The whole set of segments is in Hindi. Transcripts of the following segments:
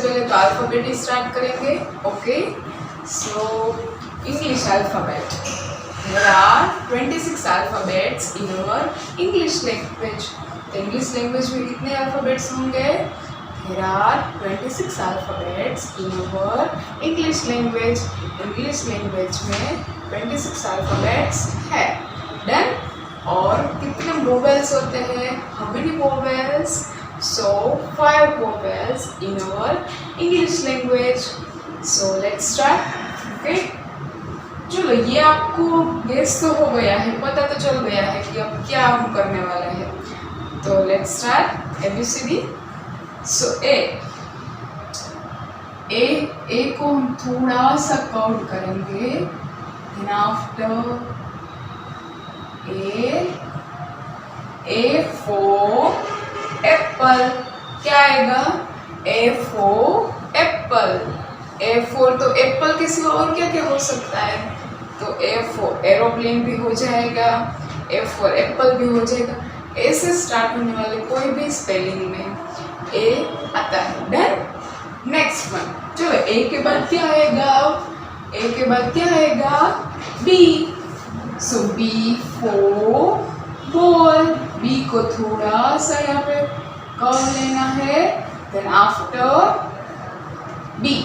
पहले तो अल्फ़ाबेट ही स्टार्ट करेंगे. Okay, so English alphabet. There are 26 alphabets in our English language. तो इंग्लिश लैंग्वेज में कितने अल्फ़ाबेट्स होंगे? There are 26 alphabets in our English language. English language में 26 अल्फ़ाबेट्स है. डन. और कितने वोवेल्स होते हैं? How many vowels? So 5 vowels in our English language. So let's start. Okay. चलो, ये आपको गेस तो हो गया है, पता तो चल गया है कि अब क्या हम करने वाले हैं. तो let's start. ABCD. So A को हम थोड़ा सा काउंट करेंगे. Then after A for apple. क्या आएगा? A for apple. A for तो एप्पल के सिवा और क्या क्या हो सकता है? तो ए फॉर एरोप्लेन भी हो जाएगा, ए फॉर एप्पल भी हो जाएगा. ए से स्टार्ट होने वाले कोई भी स्पेलिंग में ए आता है. डन. Next one. चलो, ए के बाद क्या आएगा? ए के बाद क्या आएगा? B. So B for ball. B को थोड़ा सा यहाँ पे कर्व लेना है. देन आफ्टर बी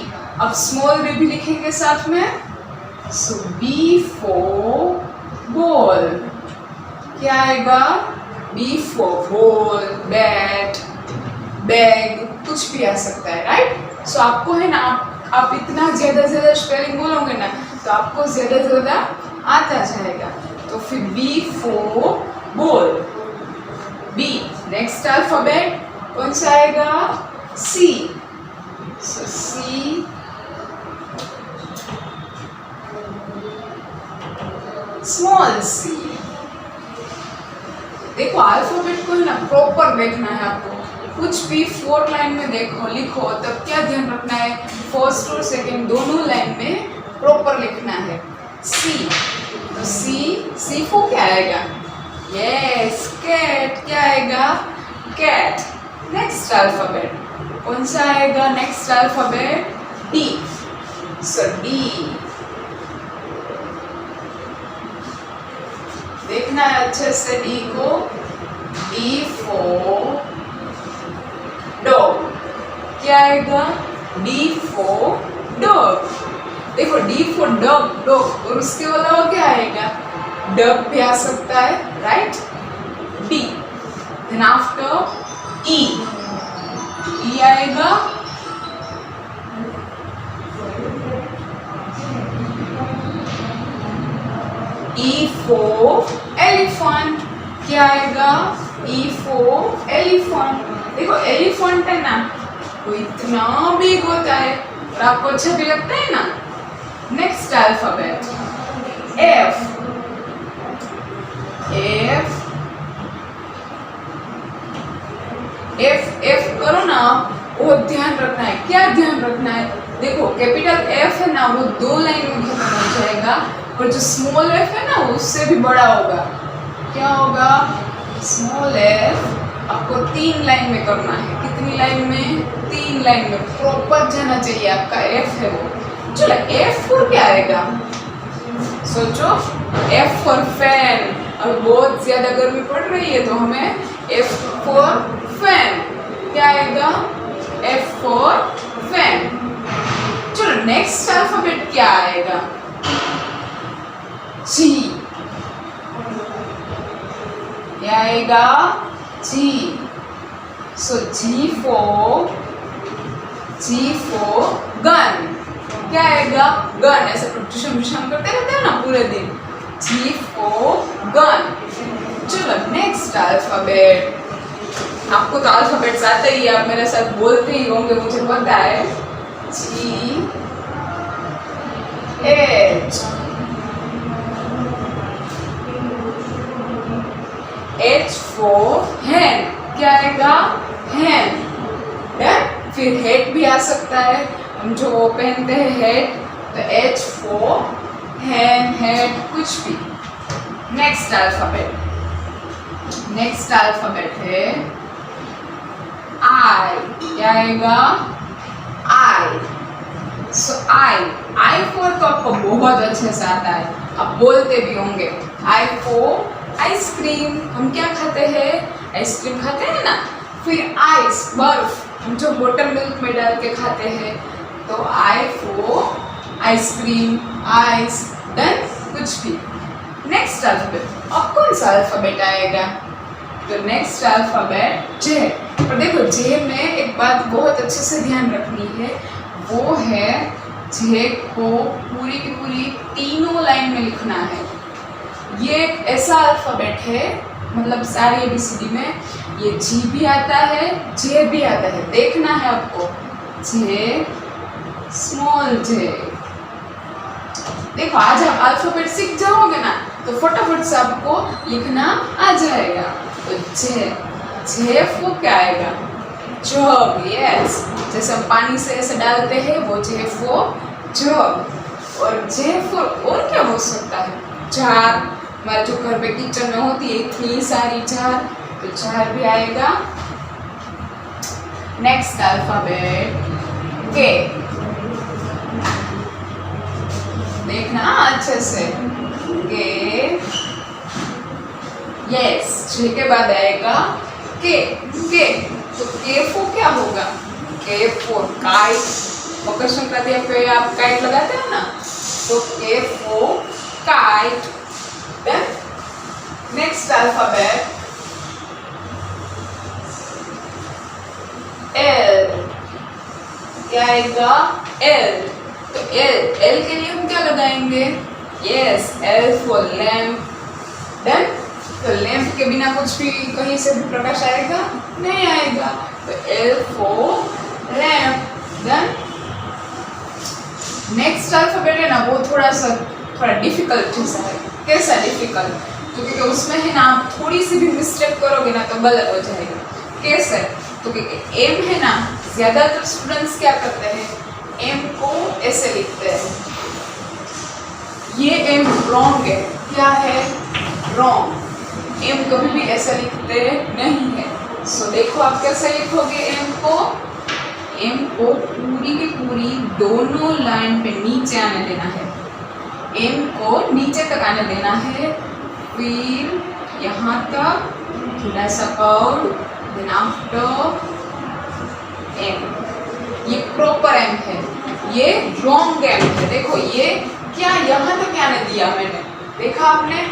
अब स्मॉल बी भी लिखेंगे साथ में. So B for ball. क्या आएगा? B for ball, bat, bag, कुछ भी आ सकता है. राइट. सो आपको है ना, आप इतना ज़्यादा स्पेलिंग बोलोगे ना तो आपको ज़्यादा आता जाएगा. तो फिर B for ball. B. Next alphabet कौन सा आएगा? C. So C small C. देखो, अल्फ़ाबेट को है ना प्रॉपर देखना है आपको. कुछ भी 4 लाइन में देखो लिखो तब क्या ध्यान रखना है? फर्स्ट और सेकंड दोनों लाइन में प्रॉपर लिखना है. सी. तो सी फॉर क्या आएगा? Yes, cat. क्या आएगा? कैट. नेक्स्ट अल्फ़ाबेट कौन सा आएगा? Next alphabet D. So D. देखना है अच्छे से डी को. D for dog. क्या आएगा? D for dog. देखो, डी फॉर डॉग, और उसके अलावा क्या आएगा? डग भी आ सकता है. राइट. डी. देन आफ्टर ई. ई आएगा E for elephant. क्या आएगा? E for elephant. देखो, एलिफेंट है ना, वो इतना बिग होता है और आपको अच्छा भी लगता है ना. Next alphabet F. F करो ना, वो ध्यान रखना है. क्या ध्यान रखना है? देखो, कैपिटल F है ना, वो 2 लाइन में खत्म हो जाएगा और जो स्मॉल f है ना उससे भी बड़ा होगा. क्या होगा? स्मॉल f आपको 3 लाइन में करना है. कितनी लाइन में? 3 लाइन में प्रॉपर जाना चाहिए आपका. f है वो. चलो, f फॉर क्या आएगा? सोचो. f for fan. अब बहुत ज़्यादा गर्मी पड़ रही है तो हमें f फॉर फैन. क्या आएगा? f for fan. चलो, नेक्स्ट अल्फ़ाबेट क्या आएगा? G. क्या आएगा? G. So G for gun. क्या आएगा? गन. ऐसे प्रदूषण करते रहते हैं ना पूरे दिन. G for gun. चलो, नेक्स्ट अल्फ़ाबेट. आपको तो अल्फ़ाबेट्स आते ही, आप मेरे साथ बोलते ही होंगे, मुझे पता है. G H. H for hen. क्या आएगा? hen. फिर हेड भी आ सकता है, हम जो वो पहनते हैं हेड, तो H for hen, हेड, कुछ भी. नेक्स्ट अल्फ़ाबेट है I. क्या आएगा? आई। सो आई फोर तो आपको बहुत अच्छे से आता है, आप बोलते भी होंगे। आई फोर आइसक्रीम, हम क्या खाते हैं? आइसक्रीम खाते हैं ना। फिर आइस, बर्फ, हम जो बटर मिल्क में डाल के खाते हैं। तो आई फोर आइसक्रीम, आइस, देन कुछ भी। नेक्स्ट अल्फाबेट, अब कौन सा अल्फाबेट आएगा? तो नेक्स्ट अल्फाबेट जे। और देखो जे में एक बात बहुत अच्छे से ध्यान रखनी है, वो है जे को पूरी की पूरी तीनों लाइन में लिखना है। ये एक ऐसा अल्फाबेट है, मतलब सारी ABCD में ये जी भी आता है, जे भी आता है। देखना है आपको, जे, स्मॉल जे। देखो आज आप अल्फाबेट सीख जाओगे ना तो फटाफट से आपको लिखना आ जाएगा। तो जे फो क्या आएगा? जग, यस। जैसे हम पानी से ऐसे डालते हैं वो जे फो जग। और जे फो और क्या हो सकता है? जार, हमारे जो घर पे किचन में होती है इतनी सारी जार, तो जार भी आएगा। नेक्स्ट अल्फाबेट के। देखना अच्छे से, के, यस। जे के बाद आएगा के। तो के फो क्या होगा? के फो काइट। मकर संक्रांति पे आप काइट लगाते हो ना, तो K for kite. Then next alphabet L. क्या आएगा? एल। तो एल के लिए हम क्या लगाएंगे? Yes, L for lamp. Then तो लैम्प के बिना कुछ भी कहीं से भी प्रकाश आएगा? नहीं आएगा। तो L for lamp. Then next alphabet है ना, वो थोड़ा डिफिकल्ट सा है। कैसा डिफिकल्ट? क्योंकि उसमें है ना आप थोड़ी सी भी मिस्टेक करोगे ना तो गलत हो जाएगा। कैसे? तो क्योंकि एम है ना, ज्यादातर स्टूडेंट्स क्या करते हैं? एम को ऐसे लिखते हैं। ये एम रॉन्ग है। क्या है? रॉन्ग। एम कभी भी ऐसा लिखते नहीं है। सो देखो आप कैसे लिखोगे एम को? एम को पूरी की पूरी दोनों लाइन पे नीचे आने देना है। एम को नीचे तक आने देना है, फिर यहाँ तक थोड़ा सा कर्व, देन आफ्टर एम। ये प्रॉपर एम है, ये रॉन्ग एम है। देखो ये क्या यहाँ तक आने दिया मैंने, देखा आपने?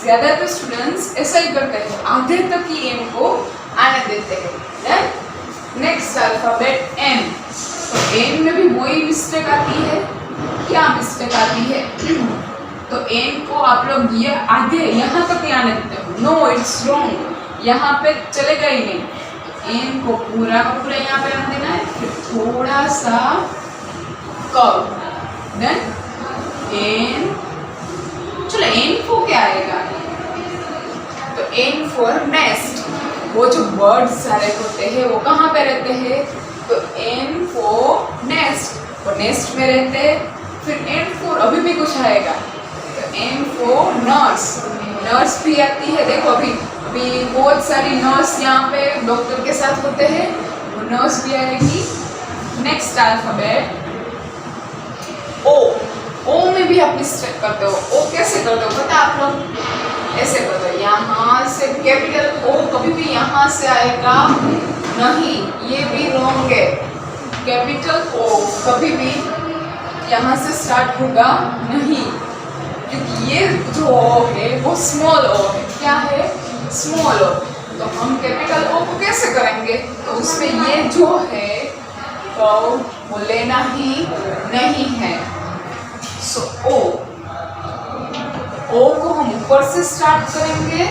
ज्यादातर स्टूडेंट्स ऐसा ही करते हैं, आधे तक ही एम को आने देते हैं। Then next alphabet N. तो एन में भी वही मिस्टेक आती है। क्या मिस्टेक आती है? तो एन को आप लोग ये आधे यहाँ तक आने देते हो। No, it's wrong. यहाँ पे चलेगा ही नहीं। एन को पूरा का पूरा यहाँ पे आने देना है, फिर थोड़ा सा कर्व। देन एन, चलो एन को क्या आएगा? तो एन फॉर नेस्ट। वो जो बर्ड्स सारे होते हैं वो कहाँ पे रहते हैं? तो एन फॉर नेस्ट, वो नेस्ट में रहते हैं। फिर एन फॉर अभी भी कुछ आएगा, तो एन फॉर नर्स। नर्स भी आती है। देखो अभी बहुत सारी नर्स यहाँ पे डॉक्टर के साथ होते हैं, वो नर्स भी आएगी। नेक्स्ट अल्फाबेट ओ। ओ में भी आप मिस्टेक करते हो। ओ कैसे करते हो पता आप लोग? ऐसे करते हो, यहाँ से कैपिटल ओ कभी भी यहाँ से आएगा नहीं, ये भी रॉन्ग है। कैपिटल ओ कभी भी यहाँ से स्टार्ट होगा नहीं, क्योंकि ये जो ओ है वो स्मॉल ओ है। क्या है? स्मॉल ओ। तो हम कैपिटल ओ को कैसे करेंगे? तो उसमें ये जो है तो वो लेना ही नहीं है। सो ओ, ओ को हम ऊपर से स्टार्ट करेंगे,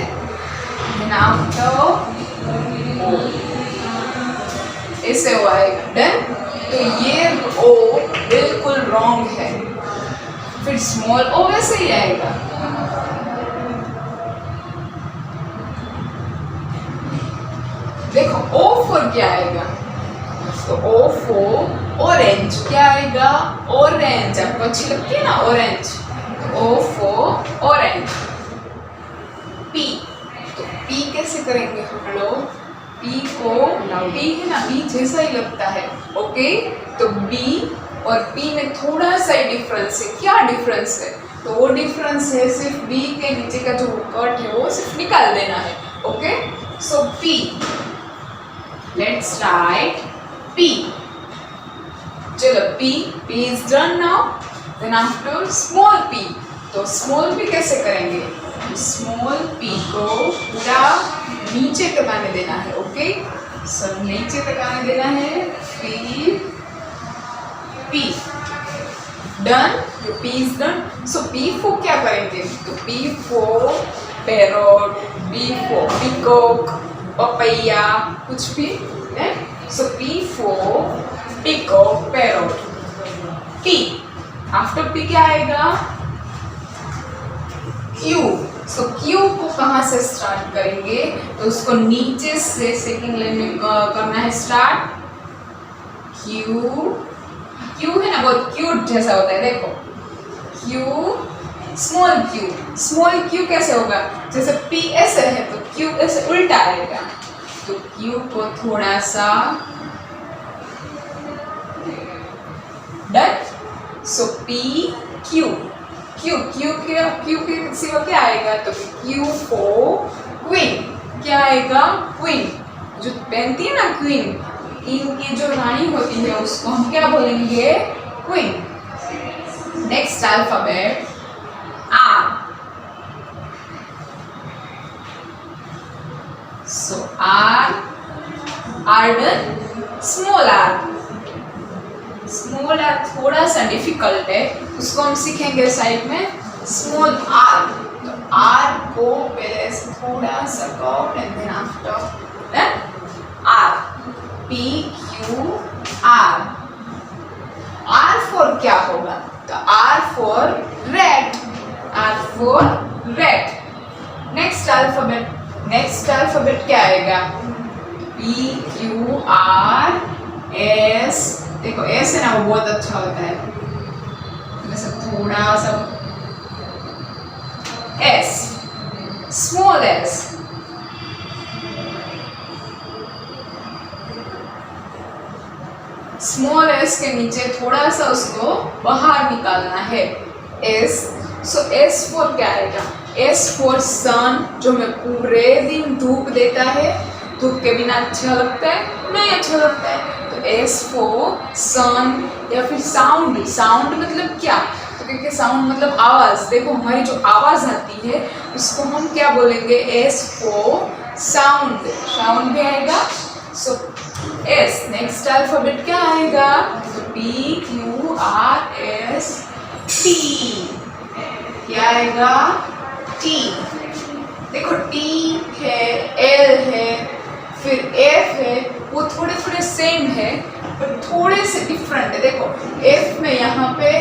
ऐसे ओ आएगा। देन तो ये ओ बिल्कुल रॉन्ग है। फिर स्मॉल ओ वैसे ही आएगा। देखो ओ फॉर क्या आएगा? तो ओ फॉर ऑरेंज। क्या आएगा? ऑरेंज। आपको अच्छी लगती है ना ऑरेंज, तो ओ फॉर ऑरेंज। पी। तो पी कैसे करेंगे हम लोग? पी को पी है ना, बी जैसा ही लगता है। ओके, तो बी और पी में थोड़ा सा ही डिफरेंस है। क्या डिफरेंस है? तो वो डिफरेंस है सिर्फ बी के नीचे का जो कट है वो सिर्फ निकाल देना है। Okay, so P, let's write P. चलो P is done now. Then after small P, तो स्मॉल पी कैसे करेंगे? स्मॉल पी को पूरा नीचे तक आने देना है। ओके, सो नीचे तक आने देना है, फिर P done. P is done. So P for क्या करेंगे? तो P for parrot, P for peacock, papaya, कुछ भी है। So P for peacock, parrot, T. After P क्या आएगा? क्यू। सो क्यू को कहाँ से स्टार्ट करेंगे? तो उसको नीचे से सेकंड लाइन में करना है स्टार्ट। क्यू, क्यू है ना, बहुत क्यूट जैसा होता है, देखो Q, small Q. Small Q कैसे होगा? जैसे पी ऐसे है तो क्यू ऐसे उल्टा आएगा, तो क्यू को थोड़ा सा done. So P Q, Q Q Q के सिवा क्या आएगा? तो क्यू फॉर क्वीन, क्या आएगा? क्वीन, जो पहनती है ना क्वीन, इनकी जो रानी होती है उसको हम क्या बोलेंगे? Queen. Next alphabet R. So R, done. Small R, small R थोड़ा सा डिफिकल्ट है, उसको हम सीखेंगे साइड में। स्मॉल आर, तो आर को पहले से थोड़ा सा curve and then after R, P Q R. R for क्या होगा? तो R for red, R for red. Next alphabet क्या आएगा? P Q R S. देखो एस है ना, वो बहुत अच्छा होता है, वैसे थोड़ा सा S, small S. Small S के नीचे थोड़ा सा उसको बाहर निकालना है, एस। सो एस फॉर क्या आएगा? एस फॉर सन, जो हमें पूरे दिन धूप देता है। धूप के बिना अच्छा लगता है? नहीं अच्छा लगता है। तो एस फॉर सन, या फिर साउंड। साउंड मतलब क्या? तो क्योंकि साउंड मतलब आवाज। देखो हमारी जो आवाज आती है उसको हम क्या बोलेंगे? एस फॉर साउंड, साउंड भी आएगा। सो एस। नेक्स्ट अल्फाबेट क्या आएगा? तो P Q R S T, क्या आएगा? टी। देखो टी है, एल है, फिर एफ है, वो थोड़े थोड़े सेम है पर थोड़े से डिफरेंट है। देखो एफ में यहाँ पे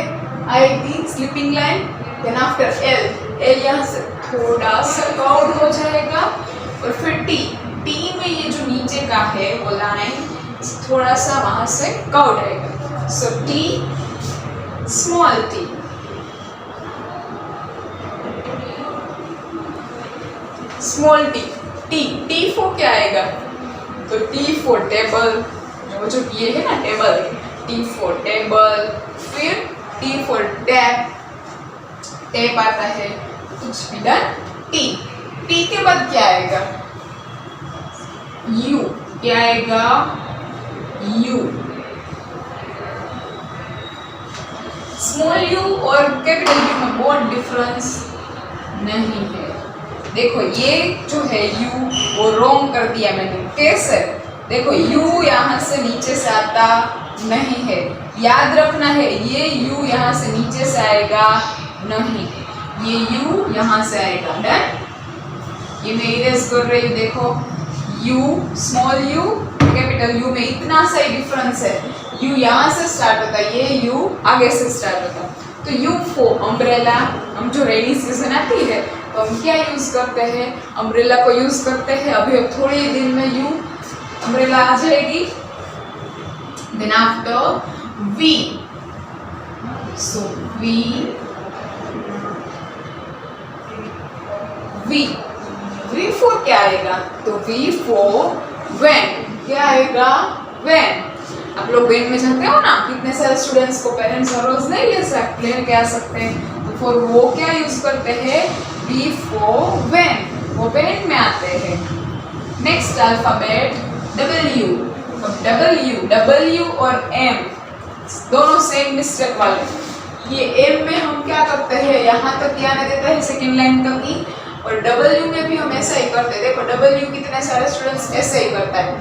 आएगी sleeping line, then after L, L यहाँ से थोड़ा सा कर्व हो जाएगा, और फिर टी, टी में ये जो नीचे का है वो लाइन थोड़ा सा वहां से कर्व आएगा। So T, small T. Small T, T, T for क्या आएगा? तो टी फॉर टेबल, जो ये है ना टेबल, टी फॉर टेबल। फिर टी फॉर टैप, टैप आता है, कुछ भी डन। टी, टी के बाद क्या आएगा? यू, क्या आएगा? यू। स्मॉल यू और कैपिटल यू में बहुत डिफरेंस नहीं है। देखो ये जो है यू वो रॉन्ग कर दिया मैंने, कैसे? देखो यू यहाँ से नीचे से आता नहीं है, याद रखना है। ये यू यहाँ से नीचे से आएगा नहीं, ये यू यहाँ से आएगा। डन। ये मैं इरेज कर रही हूँ, देखो you, small you, capital you में इतना सा ही डिफरेंस है। यू यहाँ से स्टार्ट होता है, ये यू आगे से स्टार्ट होता है। तो यू फॉर अम्ब्रेला, हम जो रेनी सीजन आती है तो हम क्या यूज करते हैं? अम्ब्रेला को यूज करते हैं। अभी अब थोड़े ही दिन में यू अम्ब्रेला आ जाएगी। Then after V, so V, V, V for क्या आएगा? तो वी फॉर व्हेन, क्या आएगा? व्हेन। आप लोग व्हेन में जाते हो ना, कितने सारे स्टूडेंट्स को पेरेंट्स हर रोज नहीं ले आ सकते हैं, तो फॉर वो क्या यूज करते हैं? बी फॉर व्हेन, वो व्हेन में आते हैं। Next alphabet W. डब्ल्यू और एम दोनों सेम मिस्टेक वाले। ये एम में हम क्या करते हैं, यहाँ तक ही आने देते हैं, सेकेंड लाइन तक ही, और डब्ल्यू में भी हम ऐसा ही करते हैं। देखो डब्ल्यू कितने सारे स्टूडेंट्स ऐसे ही करता है,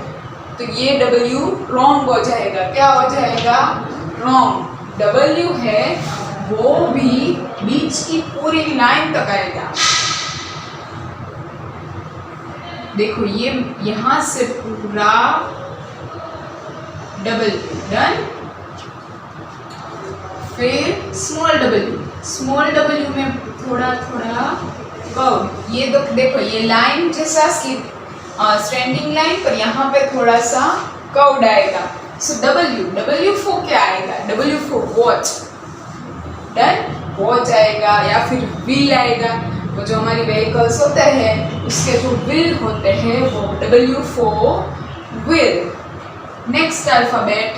तो ये डब्ल्यू रॉन्ग हो जाएगा। क्या हो जाएगा? रॉन्ग। डब्ल्यू है वो भी बीच की पूरी लाइन तक आएगा। देखो ये यहां से पूरा डब्ल्यू डन। फिर स्मॉल डब्ल्यू में थोड़ा थोड़ा कर्व। ये देखो ये लाइन जैसा स्टैंडिंग लाइन, पर यहाँ पे थोड़ा सा कर्व्ड आएगा। सो डब्ल्यू फॉर क्या आएगा? W for watch. Done. Watch आएगा, या फिर व्हील आएगा। वो जो हमारी व्हीकल्स होते हैं उसके जो व्हील होते हैं वो W for wheel. Next alphabet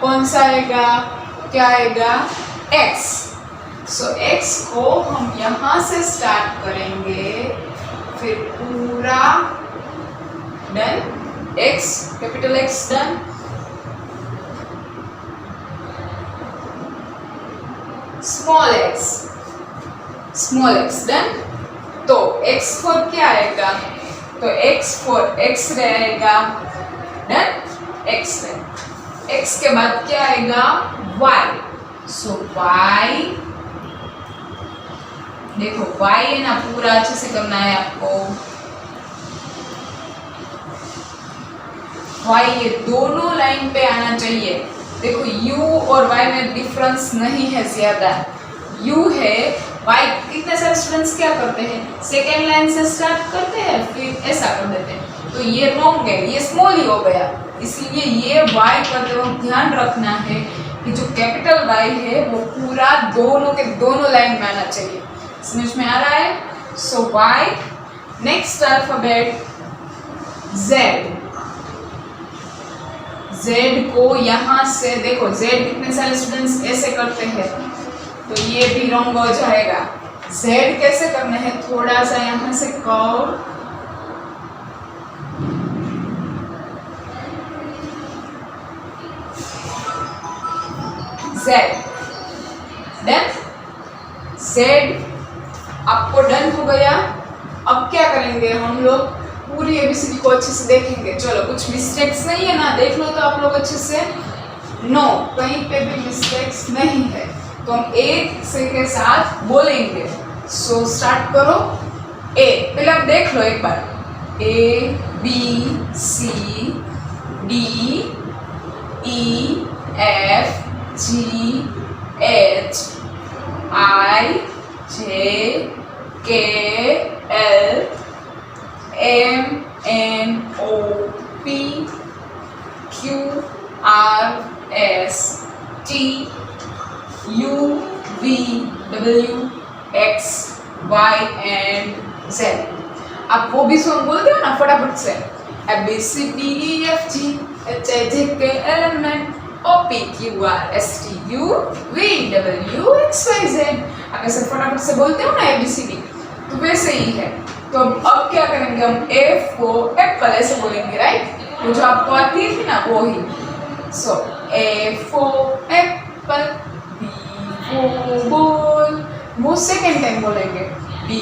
कौन सा आएगा? क्या आएगा? एक्स। सो एक्स को हम यहाँ से स्टार्ट करेंगे, फिर पूरा done. X, capital x done. Small x done. तो एक्स फॉर क्या आएगा? तो एक्स फॉर एक्स रे आएगा। डन। X ray. एक्स के बाद क्या आएगा? वाई। सो वाई, देखो वाई है ना, पूरा अच्छे से करना है आपको। वाई ये दोनों लाइन पे आना चाहिए। देखो यू और वाई में डिफरेंस नहीं है ज्यादा। यू है, वाई कितने सारे स्टूडेंट्स क्या करते हैं, सेकेंड लाइन से स्टार्ट करते हैं फिर ऐसा कर देते हैं, तो ये रॉन्ग है, ये स्मॉल ही हो गया। इसलिए ये वाई करते वक्त ध्यान रखना है कि जो कैपिटल वाई है वो पूरा दोनों के दोनों लाइन में आना चाहिए। समझ में आ रहा है? So Y. Next alphabet Z. Z को यहाँ से देखो, जेड कितने सारे स्टूडेंट्स ऐसे करते हैं, तो ये भी रॉन्ग हो जाएगा। जेड कैसे करना है? थोड़ा सा यहाँ से कर्व, जेड डन। जेड आपको डन हो गया। अब क्या करेंगे हम लोग? पूरी एबीसीडी को अच्छे से देखेंगे। चलो, कुछ मिस्टेक्स नहीं है ना, देख लो तो आप लोग अच्छे से। नो, कहीं पे भी मिस्टेक्स नहीं है, तो हम एक से के साथ बोलेंगे। सो स्टार्ट करो। ए, पहले आप देख लो एक बार। A B C D E F G H I J K L M N O P Q R S T U V W X Y and Z. आप वो भी सॉन्ग बोलते हो ना फटाफट से। A B C D E F G H I J K L M N O P Q R S T U V W X Y Z. आप ऐसे फटाफट से बोलते हो ना ABCD, तो वैसे ही है। तो अब क्या करेंगे हम? ए फॉर एप्पल ऐसे बोलेंगे, राइट? वो जो आपको आती थी ना वो ही। So A for apple, B for ball, वो सेकेंड टाइम बोलेंगे। B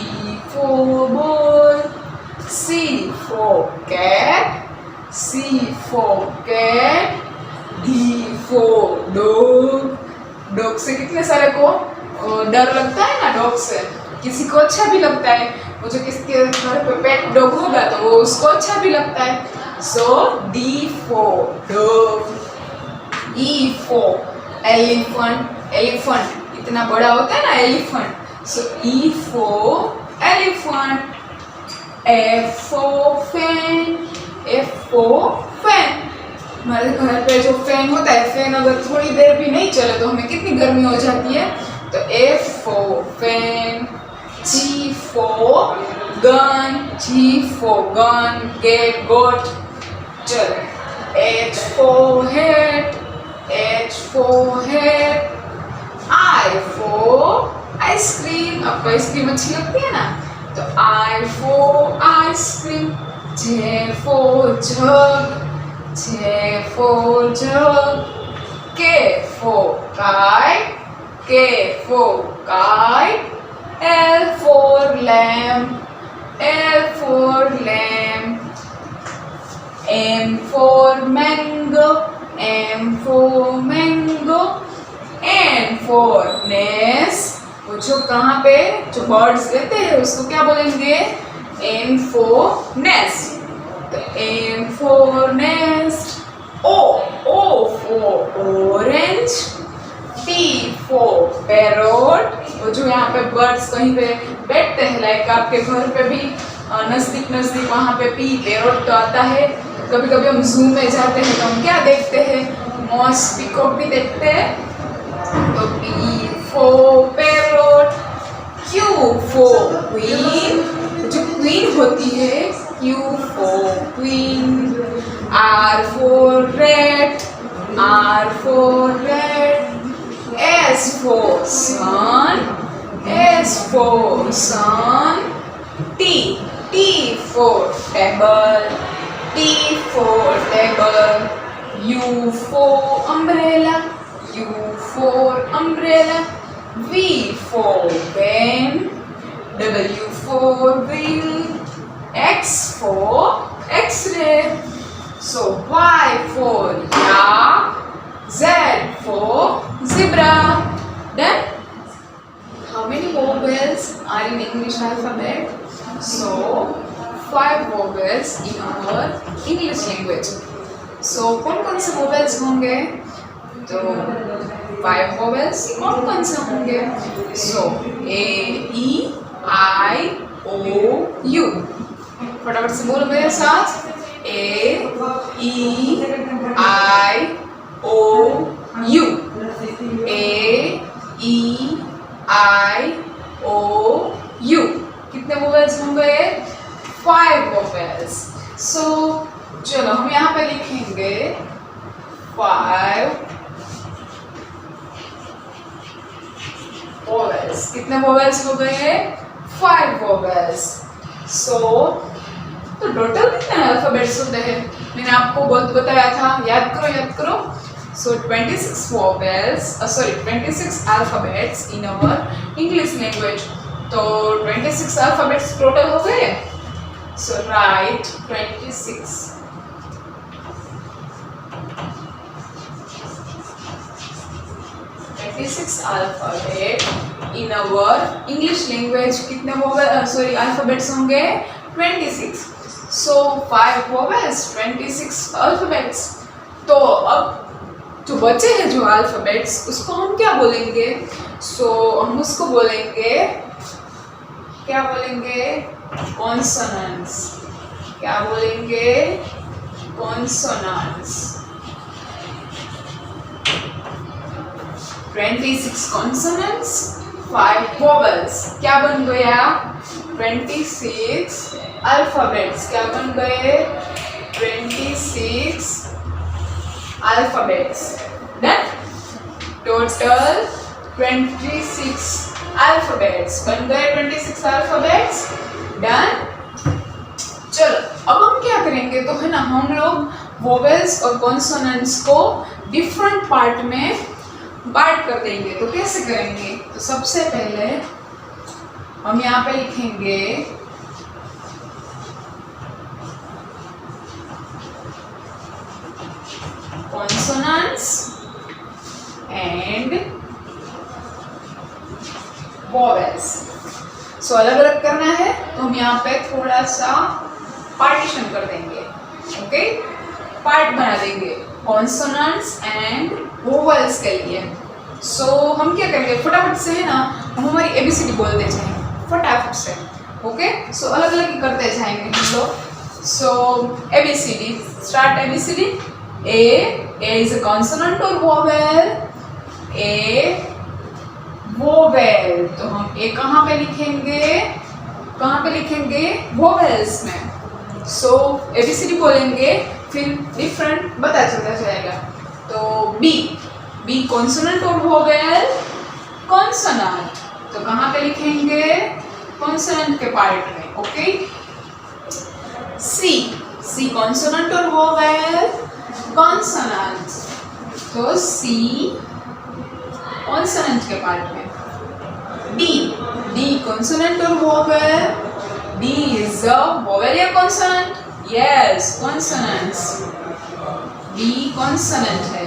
for ball, C for cat, C for cat, D for dog. Dog से कितने सारे को डर लगता है ना, डॉग से किसी को अच्छा भी लगता है। वो जो किसके घर पे पेट डॉग होगा तो वो उसको अच्छा भी लगता है। So D for dog. E for elephant, elephant इतना बड़ा होता है ना elephant. So E for elephant. F for fan, F for fan. हमारे घर पे जो फैन होता है, फैन अगर थोड़ी देर भी नहीं चले तो हमें कितनी गर्मी हो जाती है। तो F for fan. G for gun, G for gun, get goat. चलो, H for hat, H for hat, I for ice cream. आपको आइसक्रीम अच्छी लगती है ना, तो I for ice cream. J for jug, J for jug, K for kite, K for kite, L for lamp, L for lamp, M for mango, M for mango, N for nest। वो जो कहाँ पे जो बर्ड्स रहते हैं उसको क्या बोलेंगे? N for nest। तो N for nest। O for orange, P for parrot। वो जो यहाँ पे बर्ड्स कहीं पे बैठते हैं, लाइक आपके घर पे भी नजदीक नजदीक वहाँ पे पी पैरोट तो आता है। कभी कभी हम जू में जाते हैं तो हम क्या देखते हैं? मॉस पीकॉक भी देखते हैं। तो P for parrot, Q for queen, जो क्वीन होती है Q for queen, R for rat, R for rat, S for sun, S for sun, T for table, T for table, U for umbrella, U for umbrella, V for van, W for wheel, X for X-ray. So Y for yak, Z for zebra. Done? How many vowels are in English alphabet? So 5 vowels in our English language. So कौन-कौन से vowels होंगे? तो 5 vowels कौन-कौन से होंगे? So A, E, I, O, U। फटाफट से बोलो मेरे साथ। A, E, I, O, U। A, E, I, O, U। कितने vowels होंगे? 5 vowels। So चलो हम यहाँ पे लिखेंगे 5 vowels। कितने vowels हो गए? 5 vowels। So तो टोटल कितने अल्फाबेट्स होते हैं? मैंने आपको बहुत बताया था, याद करो। So 26 vowels, 26 alphabets in our English language। तो 26 alphabets टोटल हो गए। So write 26। 26 alphabet in our English language। कितने alphabets होंगे? 26। So 5 vowels, 26 alphabets। तो अब जो बचे हैं जो alphabets उसको हम क्या बोलेंगे? So हम उसको बोलेंगे, क्या बोलेंगे? Consonants। क्या बोलेंगे? Consonants। 26 consonants, 5 vowels। क्या बन गया? 26 alphabets। क्या बन गए? 26 alphabets। Done? Total 26 alphabets बन गए। 26 alphabets। Done? चलो अब हम क्या करेंगे? तो है ना, हम लोग वोवेल्स और कॉन्सोनेंट्स को डिफरेंट पार्ट में बांट कर देंगे। तो कैसे करेंगे? तो सबसे पहले हम यहाँ पे लिखेंगे कॉन्सोनेंट्स एंड वोवेल्स। सो अलग अलग करना है तो हम यहाँ पे थोड़ा सा पार्टीशन कर देंगे। ओके, पार्ट बना देंगे कॉन्सोनेंट्स एंड वोवेल्स के लिए। सो हम क्या करेंगे? फटाफट से है ना, हम हमारी एबीसीडी बोलते जाएंगे फटाफट से। ओके, सो अलग अलग ही करते जाएंगे हम लोग। So ABCD, start ABCD. A is a consonant और वोवेल? A vowel. तो हम ए कहाँ पे लिखेंगे? कहाँ पे लिखेंगे? वोवेल्स में। सो एबीसीडी बोलेंगे फिर डिफरेंट पता चलता जाएगा। तो बी कॉन्सोनेंट और वोवेल कॉन्सोनेंट, तो कहाँ पे लिखेंगे? कॉन्सोनेंट के पार्ट में। ओके। सी कॉन्सोनेंट और वोवेल कॉन्सोनेंट, तो सी कॉन्सोनेंट के पार्ट में। डी कॉन्सोनेंट और vowel, D is a vowel या consonant? Yes, consonants. D consonant है।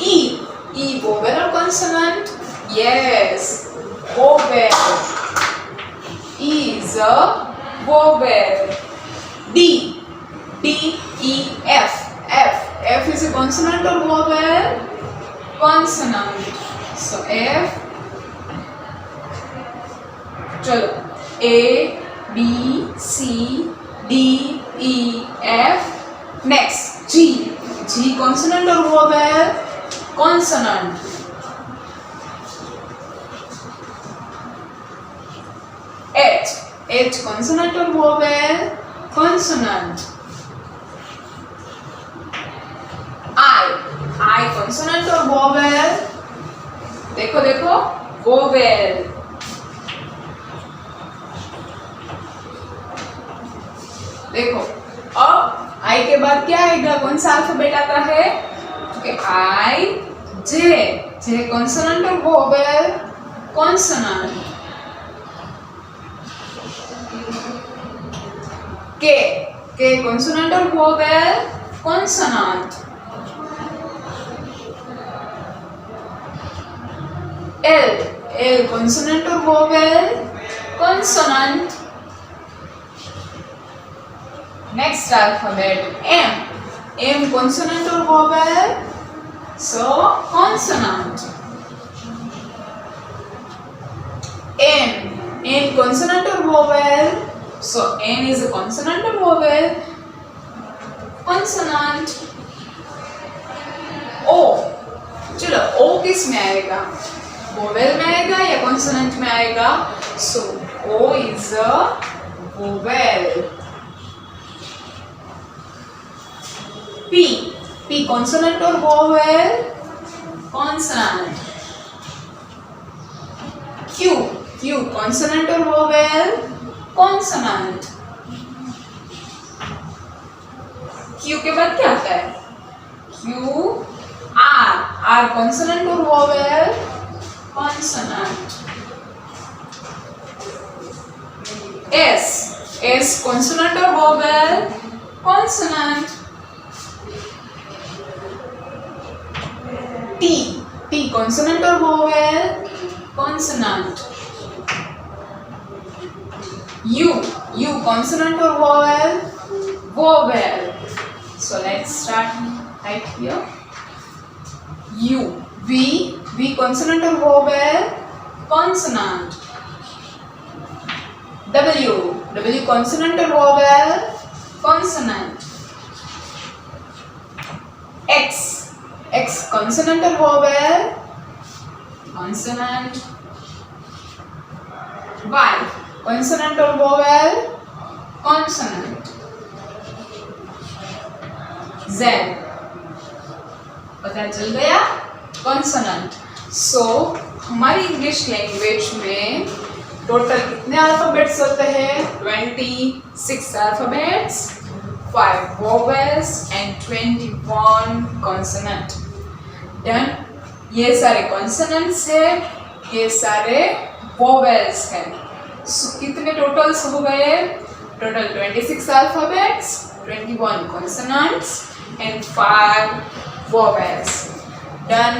ई वोवेल और consonant? Yes, vowel. E is a vowel. D E F is a consonant or vowel? Consonant. So F. चलो A B C D E F. Next G consonant or vowel? Consonant. H consonant or vowel? Consonant. I consonant और vowel? देखो vowel। देखो अब I के बाद क्या आएगा? कौन सा अल्फाबेट आता है? क्योंकि I J consonant और vowel? consonant। K consonant और vowel? consonant। L consonant or vowel? Consonant। Next alphabet M consonant or vowel? So consonant। N consonant or vowel? So N is a consonant or vowel? Consonant। O, चलो O किस में आएगा? वोवेल में आएगा या कॉन्सोनेंट में आएगा? सो O is a vowel. P consonant और वोवेल? कॉन्सोनेंट। Q कॉन्सोनेंट और वोवेल? कॉन्सोनेंट। Q के बाद क्या आता है? Q R कॉन्सोनेंट और vowel? consonant। S consonant or vowel? Consonant। T consonant or vowel? Consonant। U consonant or vowel? Vowel। So let's start right here। U V consonant or vowel? Consonant। W consonant or vowel? Consonant। X consonant or vowel? Consonant। Y consonant or vowel? Consonant। Z पता चल गया? कॉन्सोनेंट। सो हमारी इंग्लिश लैंग्वेज में टोटल कितने अल्फाबेट्स होते हैं? 26 alphabets, 5 vowels and 21 consonant. Done. ये सारे कॉन्सोनेंट्स है, ये सारे वोवेल्स हैं। सो कितने टोटल्स हो गए? Total 26 alphabets, 21 consonants and 5 vowels। Done।